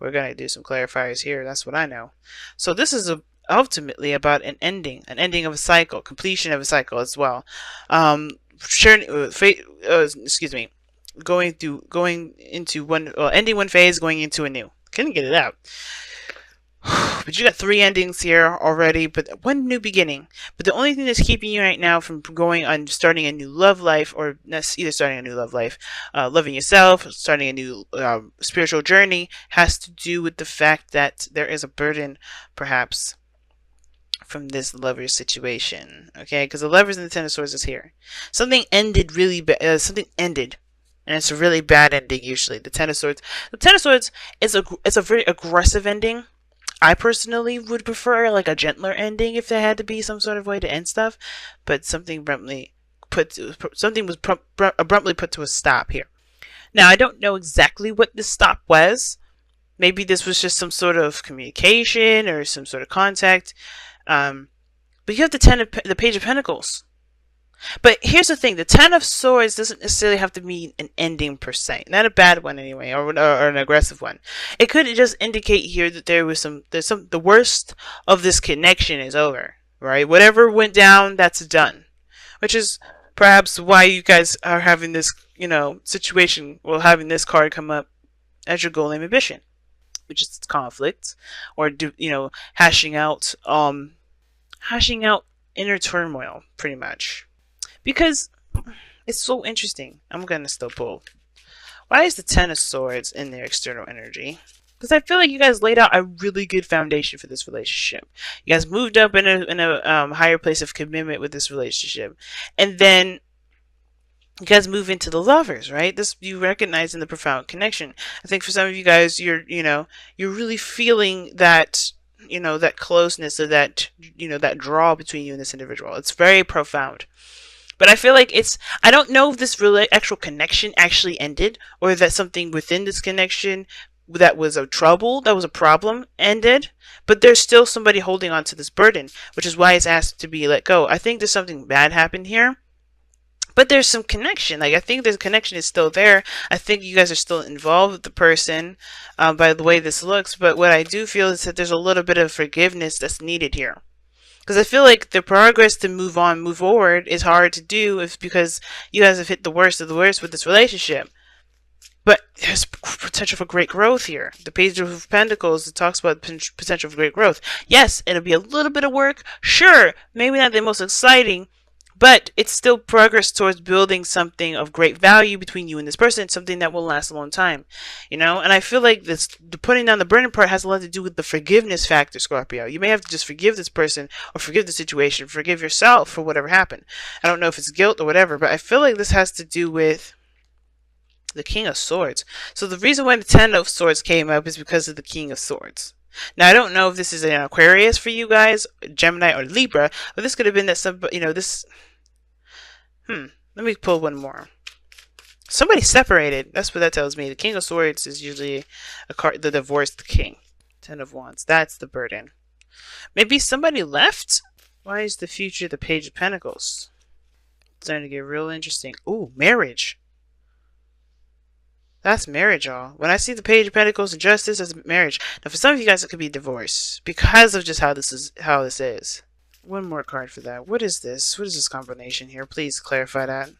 we're going to do some clarifiers here. That's what I know. So this is ultimately about an ending of a cycle, completion of a cycle as well. Excuse me, going into one, well, ending one phase, going into a new. Couldn't get it out. But you got 3 endings here already, but 1 new beginning. But the only thing that's keeping you right now from going on starting a new love life, or either starting a new love life, loving yourself, starting a new spiritual journey, has to do with the fact that there is a burden, perhaps, from this lover situation. Okay, because the Lovers and the Ten of Swords is here. Something ended really bad. Something ended. And it's a really bad ending usually. The Ten of Swords. The Ten of Swords is a very aggressive ending. I personally would prefer like a gentler ending if there had to be some sort of way to end stuff, but something was abruptly put to a stop here. Now I don't know exactly what this stop was. Maybe this was just some sort of communication or some sort of contact. But you have the Page of Pentacles. But here's the thing: the Ten of Swords doesn't necessarily have to mean an ending per se, not a bad one anyway, or an aggressive one. It could just indicate here that the worst of this connection is over, right? Whatever went down, that's done. Which is perhaps why you guys are having this, situation, well, having this card come up as your goal and ambition, which is conflict, or hashing out inner turmoil, pretty much. Because it's so interesting. I'm going to still pull. Why is the Ten of Swords in their external energy? Because I feel like you guys laid out a really good foundation for this relationship. You guys moved up in a higher place of commitment with this relationship. And then you guys move into the Lovers, right? This, you recognize in the profound connection. I think for some of you guys, you're really feeling that, that closeness, or that, that draw between you and this individual. It's very profound. But I feel like I don't know if this actual connection actually ended, or that something within this connection that was a problem ended. But there's still somebody holding on to this burden, which is why it's asked to be let go. I think there's something bad happened here. But there's some connection. Like, I think the connection is still there. I think you guys are still involved with the person by the way this looks. But what I do feel is that there's a little bit of forgiveness that's needed here. Because I feel like the progress to move forward is hard to do because you guys have hit the worst of the worst with this relationship. But there's potential for great growth here. The Page of Pentacles, it talks about potential for great growth. Yes, it'll be a little bit of work. Sure, maybe not the most exciting, but it's still progress towards building something of great value between you and this person, something that will last a long time, And I feel like the putting down the burden part has a lot to do with the forgiveness factor, Scorpio. You may have to just forgive this person, or forgive the situation, forgive yourself for whatever happened. I don't know if it's guilt or whatever, but I feel like this has to do with the King of Swords. So the reason why the Ten of Swords came up is because of the King of Swords. Now, I don't know if this is an Aquarius for you guys, Gemini or Libra, but this could have been that this... Let me pull one more. Somebody separated. That's what that tells me. The King of Swords is usually the divorced king. Ten of Wands. That's the burden. Maybe somebody left? Why is the future the Page of Pentacles? It's starting to get real interesting. Ooh, marriage. That's marriage, y'all. When I see the Page of Pentacles and Justice, that's marriage. Now, for some of you guys, it could be divorce because of just how this is. One more card for that. What is this? What is this combination here? Please clarify that.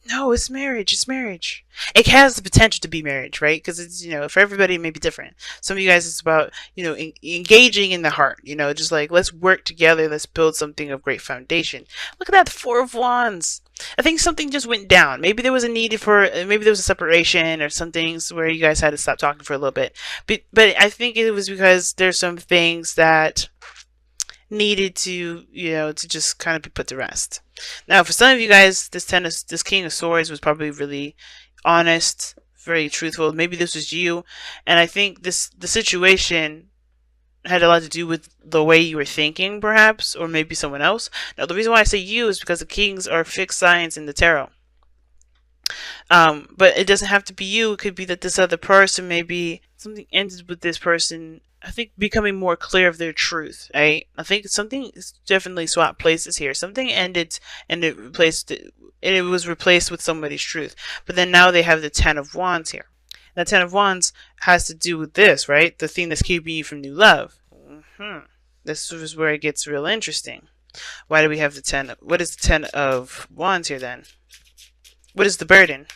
No, it's marriage. It's marriage. It has the potential to be marriage, right? Because it's, for everybody it may be different. Some of you guys, it's about, engaging in the heart. Just like, let's work together. Let's build something of great foundation. Look at that, 4 of Wands. I think something just went down. Maybe there was maybe there was a separation or some things where you guys had to stop talking for a little bit. But I think it was because there's some things that needed to, to just kind of be put to rest. Now, for some of you guys, this King of Swords was probably really honest, very truthful. Maybe this was you, and I think the situation had a lot to do with the way you were thinking, perhaps, or maybe someone else. Now, the reason why I say you is because the kings are fixed signs in the tarot. But it doesn't have to be you. It could be that this other person, maybe something ended with this person, I think, becoming more clear of their truth, right? I think something definitely swapped places here. Something ended and it was replaced with somebody's truth. But then now they have the Ten of Wands here. That Ten of Wands has to do with this, right? The thing that's keeping you from new love. This is where it gets real interesting. Why do we have the 10? What is the 10 of Wands here then? What is the burden?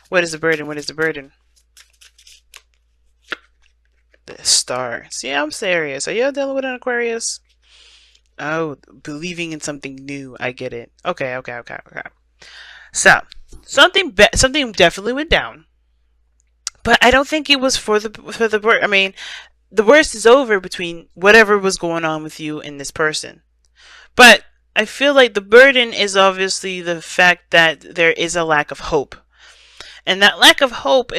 What is the burden? What is the burden? The Star. See, I'm serious. Are you dealing with an Aquarius? Oh, believing in something new. I get it. Okay. So, something definitely went down. But I don't think it was for the worst. I mean, the worst is over between whatever was going on with you and this person. But I feel like the burden is obviously the fact that there is a lack of hope. And that lack of hope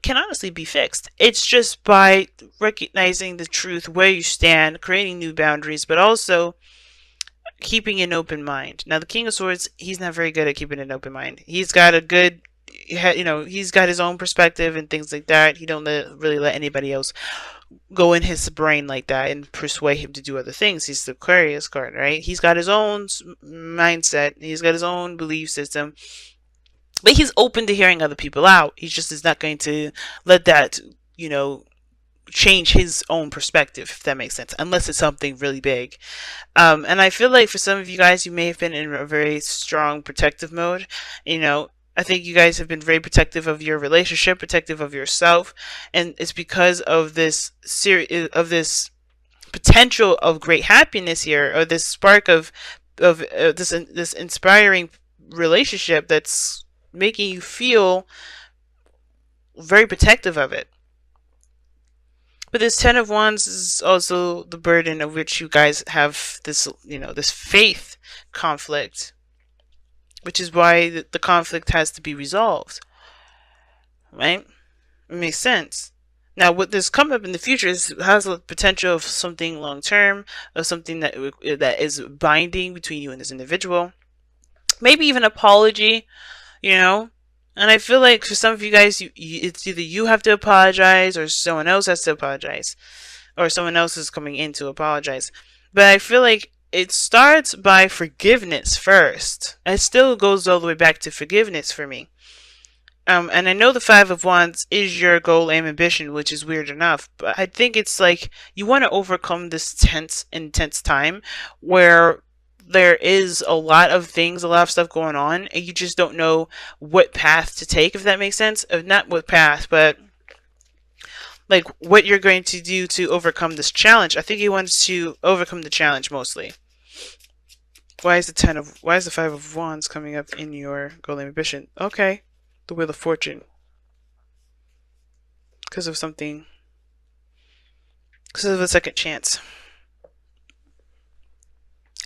can honestly be fixed. It's just by recognizing the truth, where you stand, creating new boundaries, but also keeping an open mind. Now, the King of Swords, he's not very good at keeping an open mind. He's got a good, he's got his own perspective and things like that. He don't really let anybody else go in his brain like that and persuade him to do other things. He's the Aquarius card, right? He's got his own mindset. He's got his own belief system. But he's open to hearing other people out. He just is not going to let that, change his own perspective, if that makes sense, unless it's something really big. And I feel like for some of you guys, you may have been in a very strong protective mode. I think you guys have been very protective of your relationship, protective of yourself, and it's because of this potential of great happiness here, or this spark of this inspiring relationship that's making you feel very protective of it. But this Ten of Wands is also the burden of which you guys have this, this faith conflict, which is why the conflict has to be resolved, right? It makes sense. Now, what this coming up in the future has the potential of something long term, of something that is binding between you and this individual. Maybe even apology, And I feel like for some of you guys, it's either you have to apologize or someone else has to apologize, or someone else is coming in to apologize. But I feel like it starts by forgiveness first. It still goes all the way back to forgiveness for me. And I know the Five of Wands is your goal and ambition, which is weird enough. But I think it's like you want to overcome this intense time where there is a lot of stuff going on, and you just don't know what path to take, if that makes sense. Not what path, but like what you're going to do to overcome this challenge. I think you want to overcome the challenge mostly. Why is the Five of Wands coming up in your goal and ambition? Okay, the Wheel of Fortune. Because of a second chance.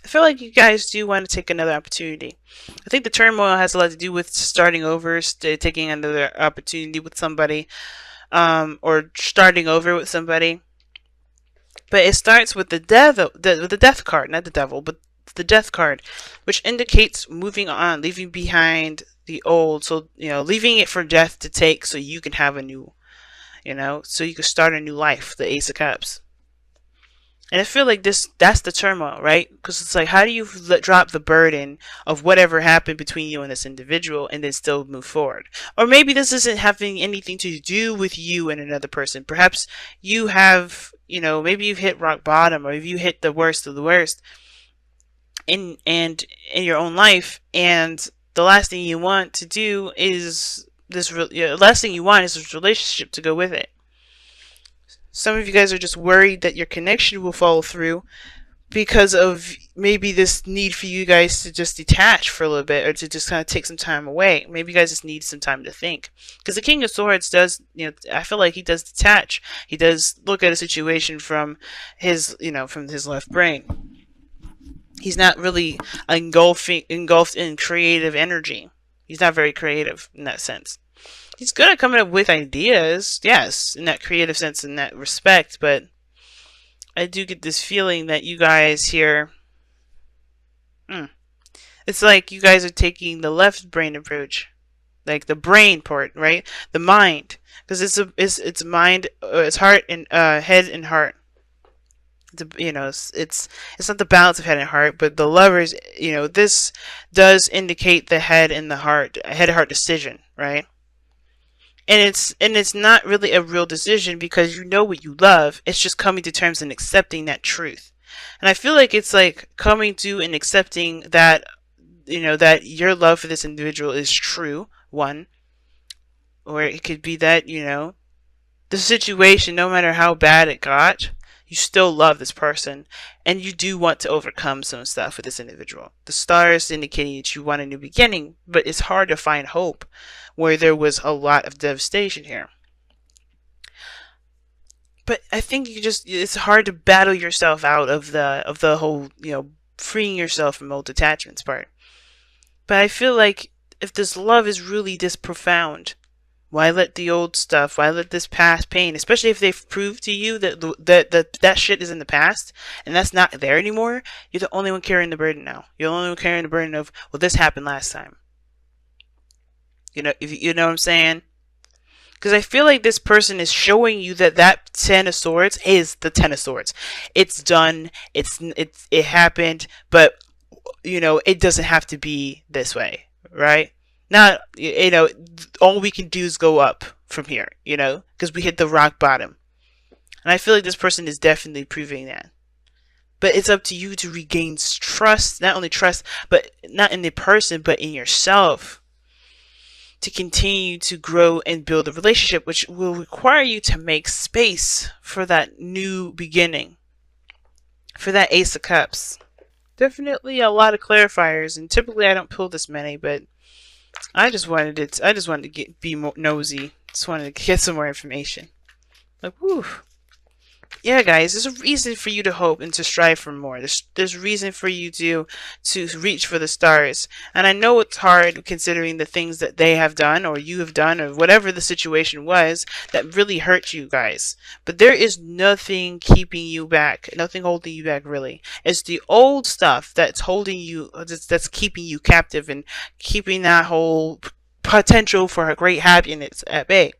I feel like you guys do want to take another opportunity. I think the turmoil has a lot to do with starting over, taking another opportunity with somebody, or starting over with somebody. But it starts with the death card, not the devil, but the death card, which indicates moving on, leaving behind the old. So, leaving it for death to take so you can have a new, so you can start a new life, the Ace of Cups. And I feel like that's the turmoil, right? Because it's like, how do you drop the burden of whatever happened between you and this individual and then still move forward? Or maybe this isn't having anything to do with you and another person. Perhaps you have, maybe you've hit rock bottom, or if you hit the worst of the worst in your own life, and the last thing you want to do is this relationship to go with it. Some of you guys are just worried that your connection will fall through because of maybe this need for you guys to just detach for a little bit, or to just kind of take some time away. Maybe you guys just need some time to think. Because the King of Swords does, I feel like he does detach. He does look at a situation from his, from his left brain. He's not really engulfed in creative energy. He's not very creative in that sense. He's good at coming up with ideas, yes, in that creative sense, in that respect, but I do get this feeling that you guys here, it's like you guys are taking the left brain approach, like the brain part, right? The mind, because it's mind, it's heart and head and heart. It's not the balance of head and heart, but the lovers, this does indicate the head and the heart, head-heart decision, right? and it's not really a real decision because you know what you love. It's just coming to terms and accepting that truth. And I feel like it's like coming to and accepting that, that your love for this individual is true, one, or it could be that, the situation, no matter how bad it got, you still love this person and you do want to overcome some stuff with this individual. The stars indicating that you want a new beginning, but it's hard to find hope where there was a lot of devastation here. But I think it's hard to battle yourself out of the whole, freeing yourself from old attachments part. But I feel like if this love is really this profound, why let the old stuff, why let this past pain, especially if they've proved to you that shit is in the past and that's not there anymore, you're the only one carrying the burden now. You're the only one carrying the burden of, well, this happened last time. If you know what I'm saying? Because I feel like this person is showing you that Ten of Swords is the Ten of Swords. It's done. It happened, but it doesn't have to be this way, right? Not, all we can do is go up from here, because we hit the rock bottom. And I feel like this person is definitely proving that. But it's up to you to regain trust, not only trust, but not in the person, but in yourself, to continue to grow and build a relationship, which will require you to make space for that new beginning, for that Ace of Cups. Definitely a lot of clarifiers, and typically I don't pull this many, but I just wanted to be more nosy. Just wanted to get some more information. Like, whew. Yeah, guys, there's a reason for you to hope and to strive for more. There's reason for you to reach for the stars. And I know it's hard considering the things that they have done or you have done or whatever the situation was that really hurt you guys. But there is nothing keeping you back, nothing holding you back really. It's the old stuff that's holding you, that's keeping you captive and keeping that whole potential for a great happiness at bay.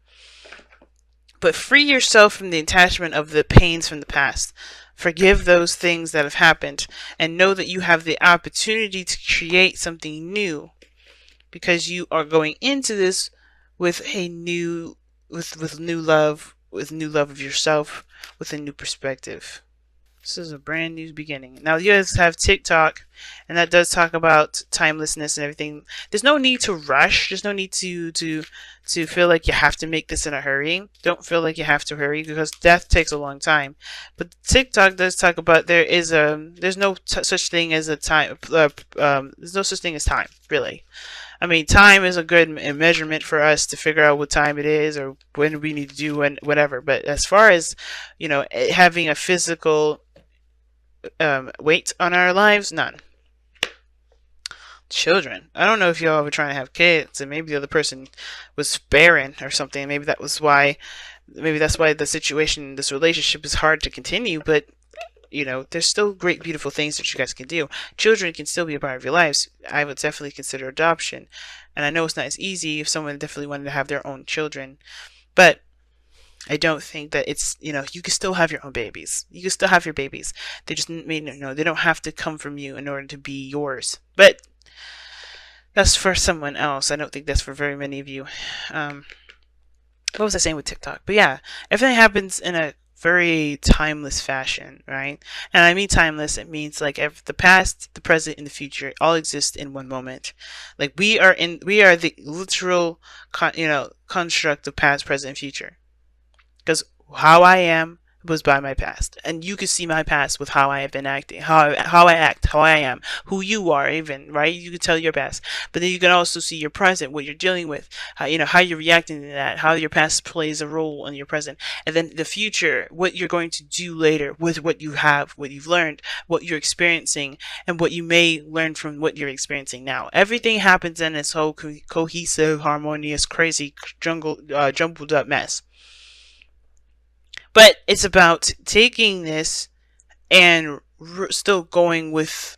But free yourself from the attachment of the pains from the past. Forgive those things that have happened and know that you have the opportunity to create something new, because you are going into this with a new new love of yourself, with a new perspective. This is a brand new beginning. Now you guys have TikTok, and that does talk about timelessness and everything. There's no need to rush. There's no need to feel like you have to make this in a hurry. Don't feel like you have to hurry, because death takes a long time. But TikTok does talk about there's no such thing as a time. There's no such thing as time, really. I mean, time is a good measurement for us to figure out what time it is or when we need to do whatever. But as far as having a physical weight on our lives, none. Children. I don't know if y'all were trying to have kids and maybe the other person was barren or something. Maybe that's why the situation, this relationship is hard to continue, but there's still great, beautiful things that you guys can do. Children can still be a part of your lives. I would definitely consider adoption. And I know it's not as easy if someone definitely wanted to have their own children, but I don't think that it's, you can still have your own babies. You can still have your babies. They just, they don't have to come from you in order to be yours. But that's for someone else. I don't think that's for very many of you. What was I saying with TikTok? But yeah, everything happens in a very timeless fashion, right? And I mean timeless, it means like the past, the present, and the future all exist in one moment. Like we are the literal construct of past, present, and future. Because how I am was by my past, and you can see my past with how I have been acting, how I act, how I am, who you are, even, right? You can tell your past, but then you can also see your present, what you're dealing with, how you're reacting to that, how your past plays a role in your present, and then the future, what you're going to do later with what you have, what you've learned, what you're experiencing, and what you may learn from what you're experiencing now. Everything happens in this whole cohesive, harmonious, crazy, jumbled up mess. But it's about taking this and still going with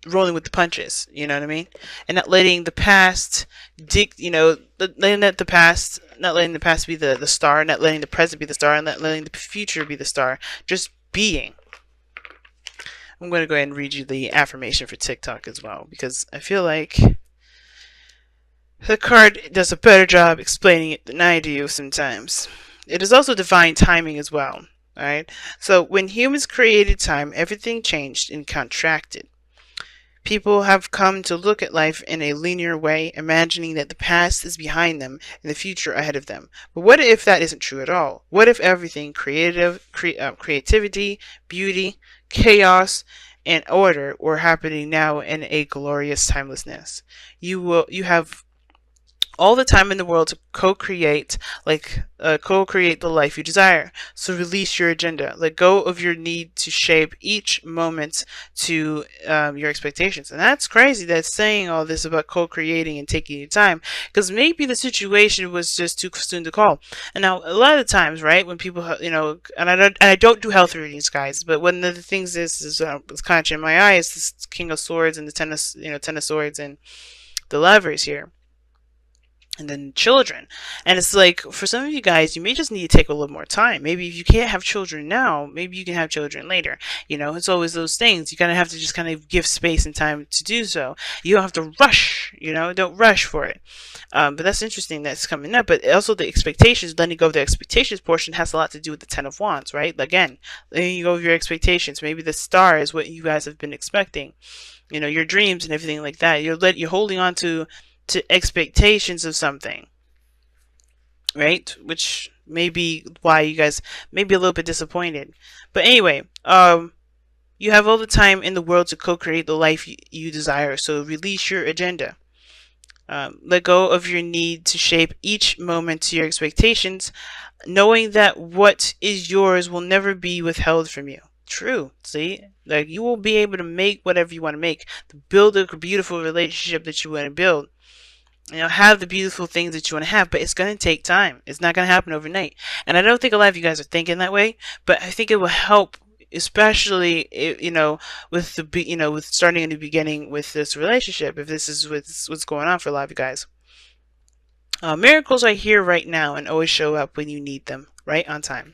rolling with the punches, you know what I mean? And not letting the past not letting the past be the star, not letting the present be the star, and not letting the future be the star. Just being. I'm going to go ahead and read you the affirmation for TikTok as well, because I feel like The card does a better job explaining it than I do sometimes. It is also divine timing as well. Alright? So when humans created time, everything changed and contracted. People have come to look at life in a linear way, imagining that the past is behind them and the future ahead of them. But what if that isn't true at all? What if everything creativity, beauty, chaos, and order were happening now in a glorious timelessness? You have all the time in the world to co-create, co-create the life you desire. So release your agenda. Let go of your need to shape each moment to your expectations. And that's crazy that's saying all this about co-creating and taking your time, because maybe the situation was just too soon to call. And now a lot of the times, right, when people, and I don't do health readings, guys, but one of the things is kind of in my eye is this King of Swords and the Ten of Swords and the Lovers here, and then children. And it's like, for some of you guys, you may just need to take a little more time. Maybe if you can't have children now, maybe you can have children later. It's always those things. You kind of have to just kind of give space and time to do so. You don't have to rush, don't rush for it. But that's interesting that's coming up. But also the expectations, letting go of the expectations portion has a lot to do with the Ten of Wands, right? Again, letting go of your expectations. Maybe the star is what you guys have been expecting. Your dreams and everything like that. You're holding on to expectations of something, right? Which may be why you guys may be a little bit disappointed. But anyway, you have all the time in the world to co-create the life you desire. So release your agenda. Let go of your need to shape each moment to your expectations, knowing that what is yours will never be withheld from you. True. See, like, you will be able to make whatever you want to make, to build a beautiful relationship that you want to build, have the beautiful things that you want to have, but it's going to take time. It's not going to happen overnight. And I don't think a lot of you guys are thinking that way, but I think it will help, especially, with with starting a new beginning with this relationship, if this is what's going on for a lot of you guys. Miracles are here right now and always show up when you need them, right on time.